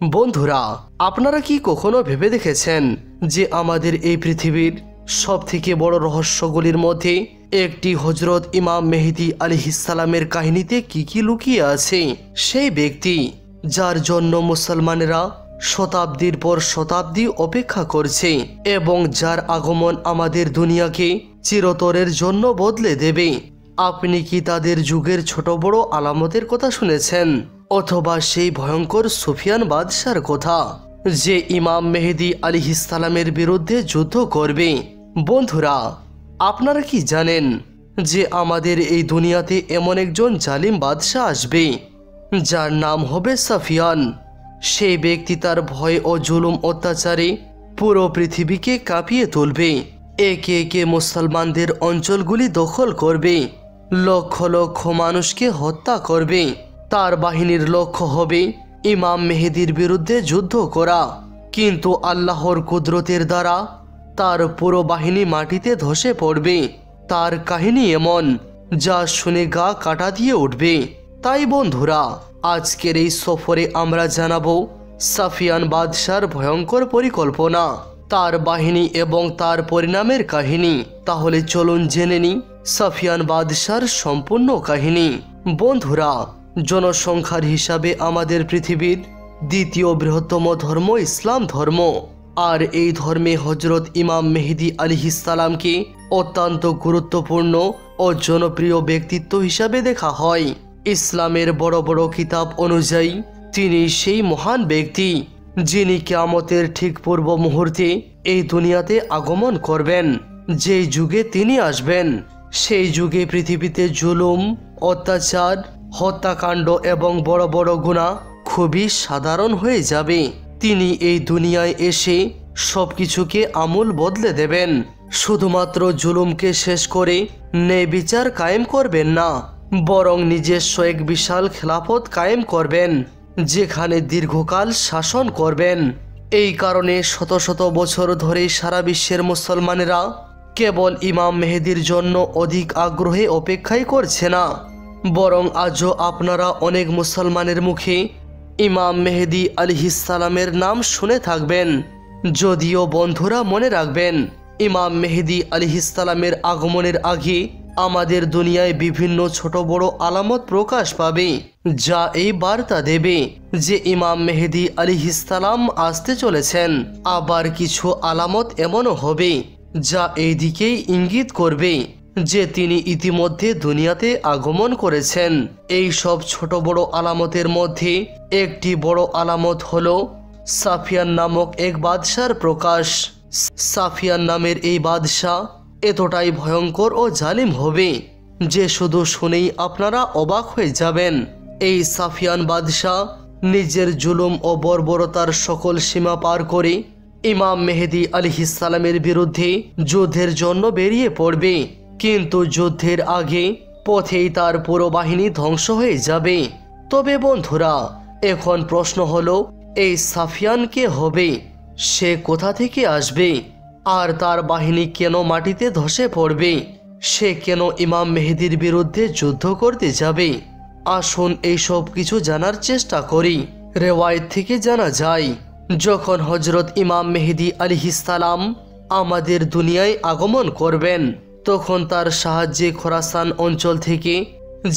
বন্ধুরা, আপনারা কি কখনো ভেবে দেখেছেন যে আমাদের এই পৃথিবীর সবথেকে বড় রহস্যগুলির মধ্যে একটি হযরত ইমাম মেহেদী আলাইহিস সালামের কাহিনীতে কি লুকিয়ে আছে? সেই ব্যক্তি যার জন্য মুসলমানেরা শতাব্দীর পর শতাব্দী অপেক্ষা করছে এবং যার আগমন আমাদের দুনিয়াকে চিরতরের জন্য বদলে দেবে। আপনি কি তাদের যুগের ছোট বড় আলামতের কথা শুনেছেন, অথবা সেই ভয়ঙ্কর সুফিয়ান বাদশার কথা যে ইমাম মেহেদী আলাইহিস সালামের বিরুদ্ধে যুদ্ধ করবে? বন্ধুরা, আপনারা কি জানেন যে আমাদের এই দুনিয়াতে এমন একজন জালিম বাদশা আসবে যার নাম হবে সাফিয়ান। সেই ব্যক্তি তার ভয় ও জুলুম অত্যাচারে পুরো পৃথিবীকে কাঁপিয়ে তুলবে। একে একে মুসলমানদের অঞ্চলগুলি দখল করবে, লক্ষ লক্ষ মানুষকে হত্যা করবে। তার বাহিনীর লক্ষ্য হবে ইমাম মেহেদীর বিরুদ্ধে যুদ্ধ করা, কিন্তু আল্লাহর কুদরতের দ্বারা তার পুরো বাহিনী মাটিতে ধসে পড়বে। তার কাহিনী এমন যা শুনে গা কাটা দিয়ে উঠবে। তাই বন্ধুরা, আজকের এই সফরে আমরা জানাবো সাফিয়ান বাদশার ভয়ঙ্কর পরিকল্পনা, তার বাহিনী এবং তার পরিণামের কাহিনী। তাহলে চলুন জেনে নিই সাফিয়ান বাদশার সম্পূর্ণ কাহিনী। বন্ধুরা, জনসংখ্যার হিসাবে আমাদের পৃথিবীর দ্বিতীয় বৃহত্তম ধর্ম ইসলাম ধর্ম, আর এই ধর্মে হযরত ইমাম মেহেদী আলাইহিস সালামকে অত্যন্ত গুরুত্বপূর্ণ ও জনপ্রিয় ব্যক্তিত্ব হিসাবে দেখা হয়। ইসলামের বড় বড় কিতাব অনুযায়ী তিনি সেই মহান ব্যক্তি যিনি কিয়ামতের ঠিক পূর্ব মুহূর্তে এই দুনিয়াতে আগমন করবেন। যেই যুগে তিনি আসবেন সেই যুগে পৃথিবীতে জুলুম, অত্যাচার, হত্যাকাণ্ড এবং বড় বড় গুনাহ খুবই সাধারণ হয়ে যাবে। তিনি এই দুনিয়ায় এসে সবকিছুকে আমূল বদলে দেবেন। শুধুমাত্র জুলুমকে শেষ করে ন্যায় বিচার কায়েম করবেন না, বরং নিজস্ব এক বিশাল খেলাফত কায়েম করবেন যেখানে দীর্ঘকাল শাসন করবেন। এই কারণে শত শত বছর ধরে সারা বিশ্বের মুসলমানেরা কেবল ইমাম মেহেদীর জন্য অধিক আগ্রহে অপেক্ষাই করছে না, বরং আজও আপনারা অনেক মুসলমানের মুখে ইমাম মেহেদী আলাইহিস সালামের নাম শুনে থাকবেন। যদিও বন্ধুরা মনে রাখবেন, ইমাম মেহেদী আলাইহিস সালামের আগমনের আগে আমাদের দুনিয়ায় বিভিন্ন ছোট বড় আলামত প্রকাশ পাবে যা এই বার্তা দেবে যে ইমাম মেহেদী আলাইহিস সালাম আসতে চলেছেন। আবার কিছু আলামত এমনও হবে যা এই দিকেই ইঙ্গিত করবে যে তিনি ইতিমধ্যে দুনিয়াতে আগমন করেছেন। এই সব ছোট বড় আলামতের মধ্যে একটি বড় আলামত হলো সাফিয়ান নামক এক বাদশার প্রকাশ। সাফিয়ান নামের এই বাদশাহ এতটাই ভয়ঙ্কর ও জালিম হবে যে শুধু শুনেই আপনারা অবাক হয়ে যাবেন। এই সাফিয়ান বাদশাহ নিজের জুলুম ও বর্বরতার সকল সীমা পার করে ইমাম মেহেদী আলাইহিস সালামের বিরুদ্ধে যুদ্ধের জন্য বেরিয়ে পড়বে, কিন্তু যুদ্ধের আগে পথেই তার পুরো বাহিনী ধ্বংস হয়ে যাবে। তবে বন্ধুরা, এখন প্রশ্ন হলো, এই সাফিয়ান কে হবে? সে কোথা থেকে আসবে? আর তার বাহিনী কেন মাটিতে ধসে পড়বে? সে কেন ইমাম মেহেদীর বিরুদ্ধে যুদ্ধ করতে যাবে? আসুন এই সব কিছু জানার চেষ্টা করি। রেওয়ায়েত থেকে জানা যায়, যখন হযরত ইমাম মেহেদী আলাইহিস সালাম আমাদের দুনিয়ায় আগমন করবেন তখন তার সাহায্যে খোরাসান অঞ্চল থেকে,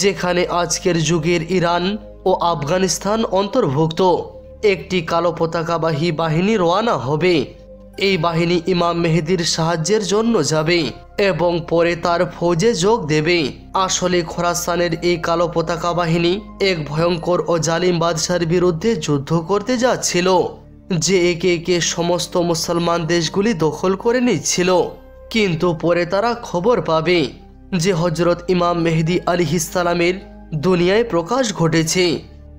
যেখানে আজকের যুগের ইরান ও আফগানিস্তান অন্তর্ভুক্ত, একটি কালো পতাকাবাহী বাহিনী রওনা হবে। এই বাহিনী ইমাম মেহেদীর সাহায্যের জন্য যাবে এবং পরে তার ফৌজে যোগ দেবে। আসলে খোরাসানের এই কালো পতাকা বাহিনী এক ভয়ঙ্কর ও জালিম বাদশার বিরুদ্ধে যুদ্ধ করতে যাচ্ছিল, যে একে একে সমস্ত মুসলমান দেশগুলি দখল করে নিচ্ছিল। কিন্তু পরে তারা খবর পাবে যে হযরত ইমাম মেহেদী আলাইহিস সালামের দুনিয়ায় প্রকাশ ঘটেছে।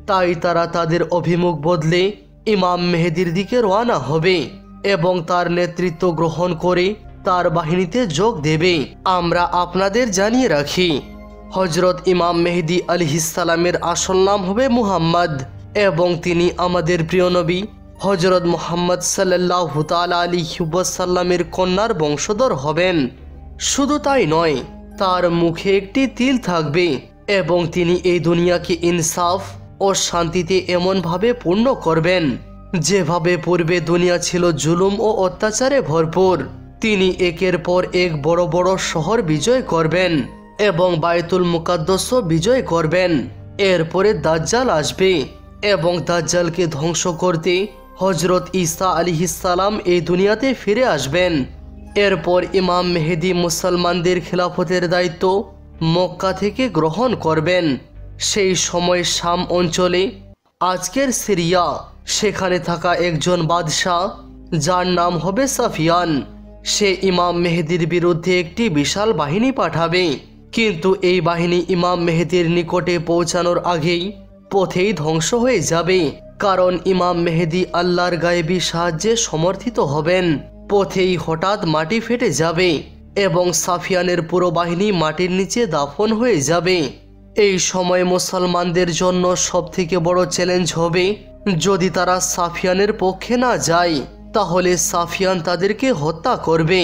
তাই তারা তাদের অভিমুখ বদলে ইমাম মেহেদীর দিকে রওনা হবে এবং তার নেতৃত্ব গ্রহণ করে তার বাহিনীতে যোগ দেবে। আমরা আপনাদের জানিয়ে রাখি, হযরত ইমাম মেহেদী আলাইহিস সালামের আসল নাম হবে মুহাম্মদ এবং তিনি আমাদের প্রিয় নবী হযরত মুহাম্মদ সাল্লাল্লাহু তাআলা আলাইহি ওয়াসাল্লামের কন্যার বংশধর হবেন। শুধু তাই নয়, তার মুখে একটি তিল থাকবে এবং তিনি এই দুনিয়াকে ইনসাফ ও শান্তিতে এমনভাবে পূর্ণ করবেন যেভাবে পূর্বে দুনিয়া ছিল জুলুম ও অত্যাচারে ভরপুর, তিনি একের পর এক বড় বড় শহর বিজয় করবেন এবং বায়তুল মুকাদ্দাসও বিজয় করবেন। এরপরে দাজ্জাল আসবে এবং দাজ্জালকে ধ্বংস করতে হযরত ঈসা আলাইহিসসালাম এই দুনিয়াতে ফিরে আসবেন। এরপর ইমাম মেহেদী মুসলমানদের খিলাফতের দায়িত্ব মক্কা থেকে গ্রহণ করবেন। সেই সময় শাম অঞ্চলে, আজকের সিরিয়া, সেখানে থাকা একজন বাদশাহ যার নাম হবে সাফিয়ান, সে ইমাম মেহেদীর বিরুদ্ধে একটি বিশাল বাহিনী পাঠাবে। কিন্তু এই বাহিনী ইমাম মেহেদীর নিকটে পৌঁছানোর আগেই পথেই ধ্বংস হয়ে যাবে, কারণ ইমাম মেহেদী আল্লাহর গায়েবী সাহায্যে সমর্থিত হবেন। পথেই হঠাৎ মাটি ফেটে যাবে এবং সাফিয়ানের পুরো বাহিনী মাটির নিচে দাফন হয়ে যাবে। এই সময় মুসলমানদের জন্য সবথেকে বড় চ্যালেঞ্জ হবে, যদি তারা সাফিয়ানের পক্ষে না যায় তাহলে সাফিয়ান তাদেরকে হত্যা করবে,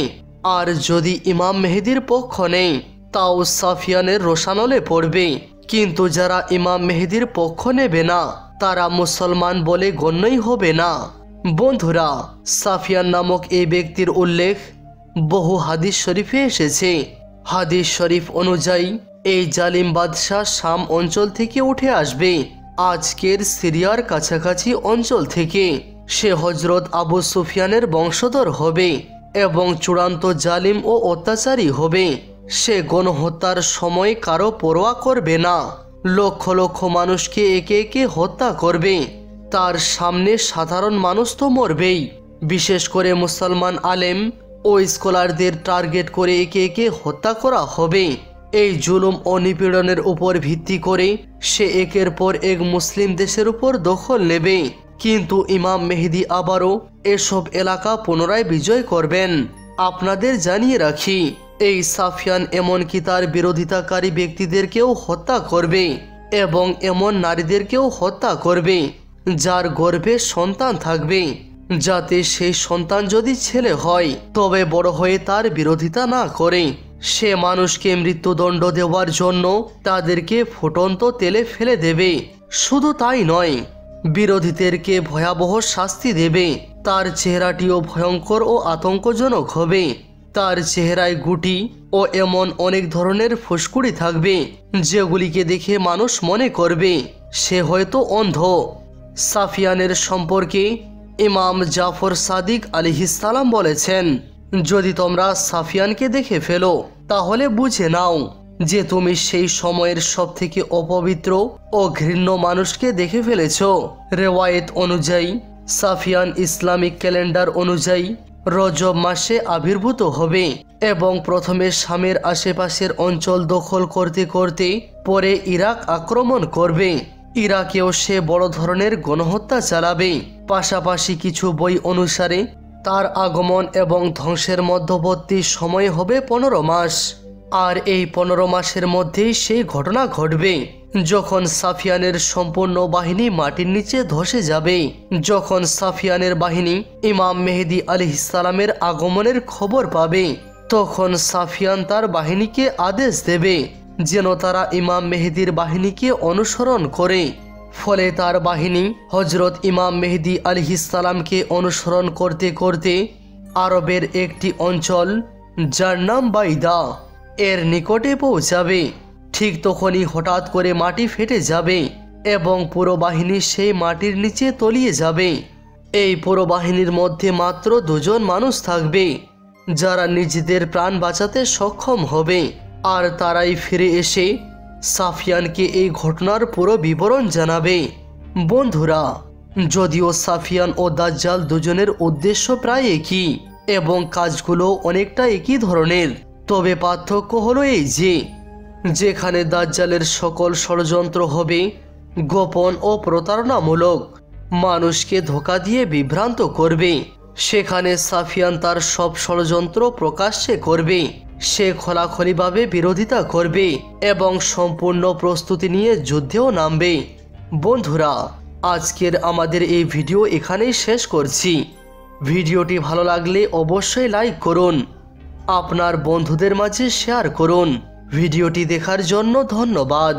আর যদি ইমাম মেহেদীর পক্ষ নেই তাও সাফিয়ানের রোশানলে পড়বে। কিন্তু যারা ইমাম মেহেদীর পক্ষ নেবে না তারা মুসলমান বলে গণ্যই হবে না। বন্ধুরা, সাফিয়ান নামক এই ব্যক্তির উল্লেখ বহু হাদিস শরীফে এসেছে। হাদিস শরীফ অনুযায়ী এই জালিম বাদশাহ শাম অঞ্চল থেকে উঠে আসবে, আজকের সিরিয়ার কাছাকাছি অঞ্চল থেকে। সে হযরত আবু সুফিয়ানের বংশধর হবে এবং চূড়ান্ত জালিম ও অত্যাচারী হবে। সে গণহত্যার সময় কারো পরোয়া করবে না, লক্ষ লক্ষ মানুষকে একে একে হত্যা করবে। তার সামনে সাধারণ মানুষ তো মরবেই, বিশেষ করে মুসলমান আলেম ও স্কলারদের টার্গেট করে একে একে হত্যা করা হবে। এই জুলুম ও নিপীড়নের উপর ভিত্তি করে সে একের পর এক মুসলিম দেশের উপর দখল নেবে। কিন্তু ইমাম মেহেদী আবারও এসব এলাকা পুনরায় বিজয় করবেন। আপনাদের জানিয়ে রাখি, এই সাফিয়ান এমনকি তার বিরোধিতাকারী ব্যক্তিদেরকেও হত্যা করবে এবং এমন নারীদেরকেও হত্যা করবে যার গর্ভে সন্তান থাকবে, যাতে সেই সন্তান যদি ছেলে হয় তবে বড় হয়ে তার বিরোধিতা না করে। সে মানুষকে মৃত্যুদণ্ড দেওয়ার জন্য তাদেরকে ফুটন্ত তেলে ফেলে দেবে। শুধু তাই নয়, বিরোধীদেরকে ভয়াবহ শাস্তি দেবে। তার চেহারাটিও ভয়ঙ্কর ও আতঙ্কজনক হবে। তার চেহারায় গুটি ও এমন অনেক ধরনের ফুসকুড়ি থাকবে যেগুলিকে দেখে মানুষ মনে করবে সে হয়তো অন্ধ। সাফিয়ানের সম্পর্কে ইমাম জাফর সাদিক আলাইহিসসালাম বলেছেন, যদি তোমরা সাফিয়ানকে দেখে ফেলো তাহলে বুঝে নাও যে তুমি সেই সময়ের সবথেকে অপবিত্র ও ঘৃণ্য মানুষকে দেখে ফেলেছ। রেওয়ায়েত অনুযায়ী সাফিয়ান ইসলামিক ক্যালেন্ডার অনুযায়ী রজব মাসে আবির্ভূত হবে এবং প্রথমে শামের আশেপাশের অঞ্চল দখল করতে করতে পরে ইরাক আক্রমণ করবে। ইরাকেও সে বড় ধরনের গণহত্যা চালাবে। পাশাপাশি কিছু বই অনুসারে তার আগমন এবং ধ্বংসের মধ্যবর্তী সময় হবে 15 মাস। আর এই 15 মাসের মধ্যেই সেই ঘটনা ঘটবে যখন সাফিয়ানের সম্পূর্ণ বাহিনী মাটির নিচে ধসে যাবে। যখন সাফিয়ানের বাহিনী ইমাম মেহেদী আলাইহিসসালামের আগমনের খবর পাবে, তখন সাফিয়ান তার বাহিনীকে আদেশ দেবে যেন তারা ইমাম মেহেদীর বাহিনীকে অনুসরণ করে। ফলে তার বাহিনী হযরত ইমাম মেহেদী আলাইহিসসালামকে অনুসরণ করতে করতে আরবের একটি অঞ্চল যার নাম বাইদা এর নিকটে পৌঁছাবে। ঠিক তখনই হঠাৎ করে মাটি ফেটে যাবে এবং পুরো বাহিনী সেই মাটির নিচে তলিয়ে যাবে। এই পুরো বাহিনীর মধ্যে মাত্র 2 জন মানুষ থাকবে যারা নিজেদের প্রাণ বাঁচাতে সক্ষম হবে, আর তারাই ফিরে এসে সাফিয়ানকে এই ঘটনার পুরো বিবরণ জানাবে। বন্ধুরা, যদিও সাফিয়ান ও দাজ্জাল দুজনের উদ্দেশ্য প্রায় একই এবং কাজগুলো অনেকটা একই ধরনের, তবে পার্থক্য হলো এই যে যেখানে দাজ্জালের সকল ষড়যন্ত্র হবে গোপন ও প্রতারণামূলক, মানুষকে ধোঁকা দিয়ে বিভ্রান্ত করবে, সেখানে সাফিয়ান তার সব ষড়যন্ত্র প্রকাশ্যে করবে। সে খোলাখুলিভাবে বিরোধিতা করবে এবং সম্পূর্ণ প্রস্তুতি নিয়ে যুদ্ধেও নামবে। বন্ধুরা, আজকের আমাদের এই ভিডিও এখানেই শেষ করছি। ভিডিওটি ভালো লাগলে অবশ্যই লাইক করুন, আপনার বন্ধুদের মাঝে শেয়ার করুন। ভিডিওটি দেখার জন্য ধন্যবাদ।